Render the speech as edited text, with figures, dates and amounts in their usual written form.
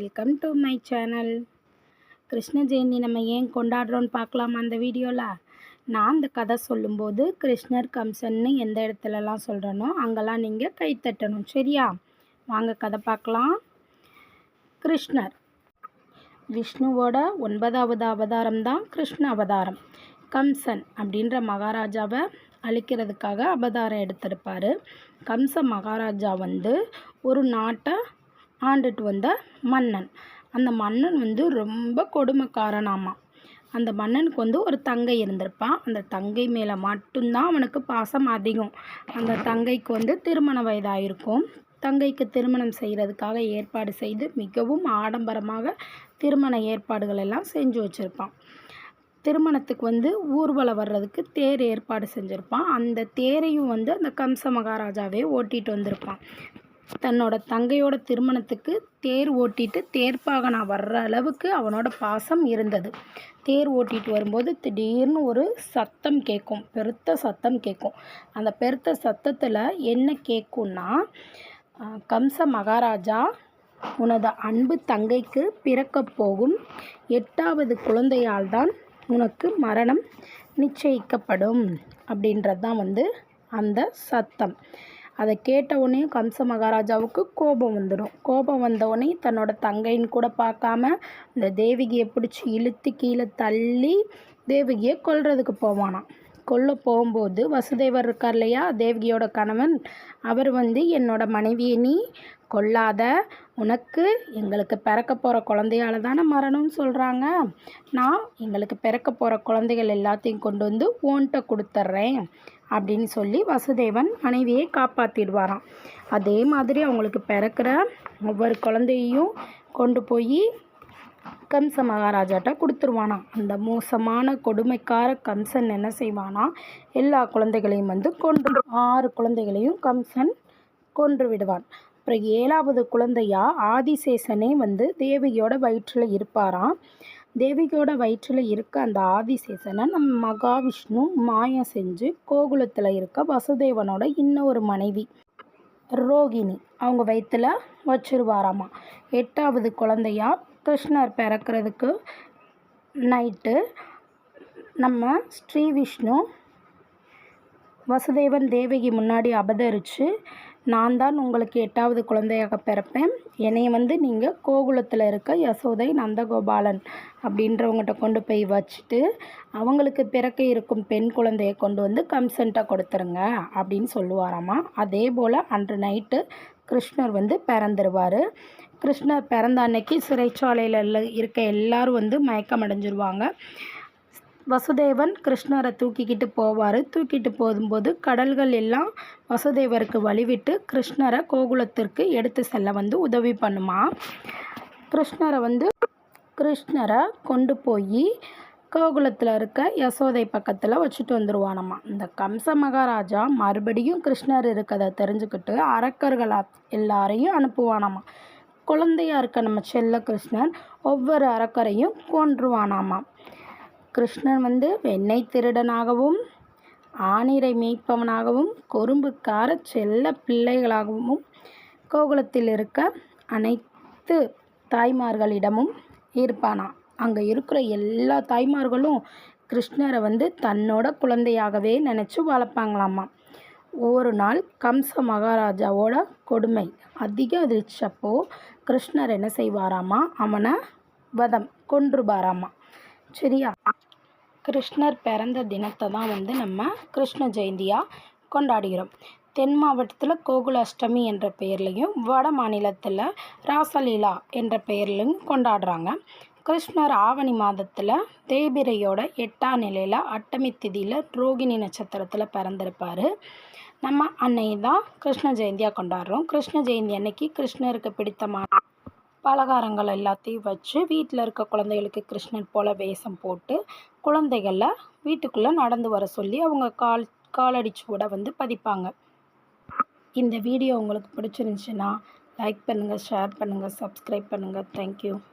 Welcome to my channel. Krishna Jayanti நம்ம ஏன் கொண்டாடுறோன்னு பார்க்கலாமா அந்த வீடியோவில். நான் அந்த கதை சொல்லும்போது கிருஷ்ணர் கம்சன்னு எந்த இடத்துலலாம் சொல்கிறேனோ அங்கெல்லாம் நீங்கள் கைத்தட்டணும், சரியா? வாங்க கதை பார்க்கலாம். கிருஷ்ணர் விஷ்ணுவோட 9வது அவதாரம் தான் கிருஷ்ண அவதாரம். கம்சன் அப்படின்ற மகாராஜாவை அழிக்கிறதுக்காக அவதாரம் எடுத்திருப்பார். கம்ச மகாராஜா ஒரு நாட்டை ஆண்டுட்டு வந்த மன்னன். அந்த மன்னன் ரொம்ப கொடுமைக்காரனாமா. அந்த மன்னனுக்கு ஒரு தங்கை இருந்திருப்பான். அந்த தங்கை மேலே மட்டும்தான் அவனுக்கு பாசம் அதிகம். அந்த தங்கைக்கு திருமண வயதாயிருக்கும். தங்கைக்கு திருமணம் செய்கிறதுக்காக ஏற்பாடு செய்து மிகவும் ஆடம்பரமாக திருமண ஏற்பாடுகள் எல்லாம் செஞ்சு வச்சுருப்பான். திருமணத்துக்கு ஊர்வலம் வர்றதுக்கு தேர் ஏற்பாடு செஞ்சுருப்பான். அந்த தேரையும் அந்த கம்ச மகாராஜாவே ஓட்டிகிட்டு வந்திருப்பான். தன்னோட தங்கையோட திருமணத்துக்கு தேர் ஓட்டிட்டு தேர்ப்பாகனா வர்ற அளவுக்கு அவனோட பாசம் இருந்தது. தேர் ஓட்டிகிட்டு வரும்போது திடீர்னு ஒரு சத்தம் கேட்கும், பெருத்த சத்தம் கேட்கும். அந்த பெருத்த சத்தத்தில் என்ன கேட்கும்னா, கம்ச மகாராஜா, உனது அன்பு தங்கைக்கு பிறக்கப் போகும் 8வது குழந்தையால் தான் உனக்கு மரணம் நிச்சயிக்கப்படும் அப்படின்றது தான் அந்த சத்தம். அதை கேட்டவுடனே கம்ச மகாராஜாவுக்கு கோபம் வந்துடும். கோபம் வந்தவுடனே தன்னோட தங்கைன்னு கூட பார்க்காம இந்த தேவகியை பிடிச்சி இழுத்து கீழே தள்ளி தேவகியை கொல்றதுக்கு போவானாம். கொல்ல போகும்போது வசுதேவர் இருக்கார் இல்லையா, தேவகியோட கணவன், அவர் என்னோட மனைவியை நீ கொல்லாத, உனக்கு எங்களுக்கு பிறக்க போகிற குழந்தையால தானே மரணம்னு சொல்கிறாங்க, நான் எங்களுக்கு பிறக்க போகிற குழந்தைகள் எல்லாத்தையும் கொண்டு ஓன்ட்ட கொடுத்துட்றேன் அப்படின்னு சொல்லி வசுதேவன் மனைவியை காப்பாற்றிடுவாராம். அதே மாதிரி அவங்களுக்கு பிறக்கிற ஒவ்வொரு குழந்தையையும் கொண்டு போய் கம்ச மகாராஜாட்ட கொடுத்துருவானா. அந்த மோசமான கொடுமைக்கார கம்சன் என்ன செய்வானா, எல்லா குழந்தைகளையும் கொன்று 6 குழந்தைகளையும் கம்சன் கொன்று விடுவான். அப்புறம் 7வது குழந்தையா ஆதிசேஷனே தேவகியோட வயிற்றில் இருப்பாராம். தேவகியோட வயிற்றில் இருக்க அந்த ஆதிசேஷனை நம்ம மகாவிஷ்ணு மாயம் செஞ்சு கோகுலத்தில் இருக்க வசுதேவனோட இன்னொரு மனைவி ரோகிணி அவங்க வயிற்றில் வச்சிருவாராமா. 8வது குழந்தையா கிருஷ்ணர் பிறக்கிறதுக்கு நைட்டு நம்ம ஸ்ரீ விஷ்ணு வசுதேவன் தேவகி முன்னாடி அபதரித்து, நான் தான் உங்களுக்கு 8வது குழந்தையாக பிறப்பேன், என்னை நீங்கள் கோகுலத்தில் இருக்க யசோதை நந்தகோபாலன் அப்படின்றவங்ககிட்ட கொண்டு போய் வச்சுட்டு அவங்களுக்கு பிறக்க இருக்கும் பெண் குழந்தையை கொண்டு கம்சன்ட்ட கொடுத்துருங்க அப்படின்னு சொல்லுவாராமா. அதே போல் அன்று நைட்டு கிருஷ்ணர் பிறந்துருவார். கிருஷ்ணர் பிறந்த அன்னைக்கு சிறைச்சாலையில் இருக்க எல்லாரும் மயக்கம் அடைஞ்சிருவாங்க. வசுதேவன் கிருஷ்ணரை தூக்கிக்கிட்டு போவார். தூக்கிட்டு போகும்போது கடல்கள் எல்லாம் வசுதேவருக்கு வழிவிட்டு கிருஷ்ணரை கோகுலத்திற்கு எடுத்து செல்ல உதவி பண்ணுமா. கிருஷ்ணரை கொண்டு போய் கோகுலத்தில் இருக்க யசோதை பக்கத்தில் வச்சுட்டு வந்துடுவானம்மா. இந்த கம்ச மகாராஜா மறுபடியும் கிருஷ்ணர் இருக்கதை தெரிஞ்சுக்கிட்டு அரக்கர்கள் எல்லாரையும் அனுப்புவானாமா. குழந்தையாக இருக்க நம்ம செல்ல கிருஷ்ணர் ஒவ்வொரு அரக்கரையும் கொன்றுவானாமா. கிருஷ்ணன் வெண்ணெய் திருடனாகவும் ஆணிரை மேய்ப்பவனாகவும் குறும்புக்கார செல்ல பிள்ளைகளாகவும் கோகுலத்தில் இருக்க அனைத்து தாய்மார்களிடமும் இருப்பானா. அங்கே இருக்கிற எல்லா தாய்மார்களும் கிருஷ்ணரை தன்னோட குழந்தையாகவே நினச்சி வளர்ப்பாங்களாமா. ஒரு நாள் கம்ச மகாராஜாவோட கொடுமை அதிகரிச்சப்போ கிருஷ்ணர் என்ன செய்வாராமா, அவனை கொன்றுபாராமா. சரியா? கிருஷ்ணர் பிறந்த தினத்தை தான் நம்ம கிருஷ்ண ஜெயந்தியாக கொண்டாடுகிறோம். தென் மாவட்டத்தில் கோகுலாஷ்டமி என்ற பெயர்லையும் வட மாநிலத்தில் ராசலீலா என்ற பெயர்லையும் கொண்டாடுறாங்க. கிருஷ்ணர் ஆவணி மாதத்தில் தேய்பிரையோட 8ஆம் நிலையில் அட்டமி திதியில் ரோகிணி நட்சத்திரத்தில் பிறந்திருப்பார். நம்ம அன்னையை தான் கிருஷ்ண ஜெயந்தியாக கொண்டாடுறோம். கிருஷ்ண ஜெயந்தி அன்னைக்கு கிருஷ்ணருக்கு பிடித்தமான பலகாரங்கள் எல்லாத்தையும் வச்சு வீட்டில் இருக்க குழந்தைகளுக்கு கிருஷ்ணர் போல் வேஷம் போட்டு குழந்தைகளை வீட்டுக்குள்ளே நடந்து வர சொல்லி அவங்க காலடிச்சுவட பதிப்பாங்க. இந்த வீடியோ உங்களுக்கு பிடிச்சிருந்துச்சுன்னா லைக் பண்ணுங்கள், ஷேர் பண்ணுங்கள், சப்ஸ்கிரைப் பண்ணுங்கள். தேங்க்யூ.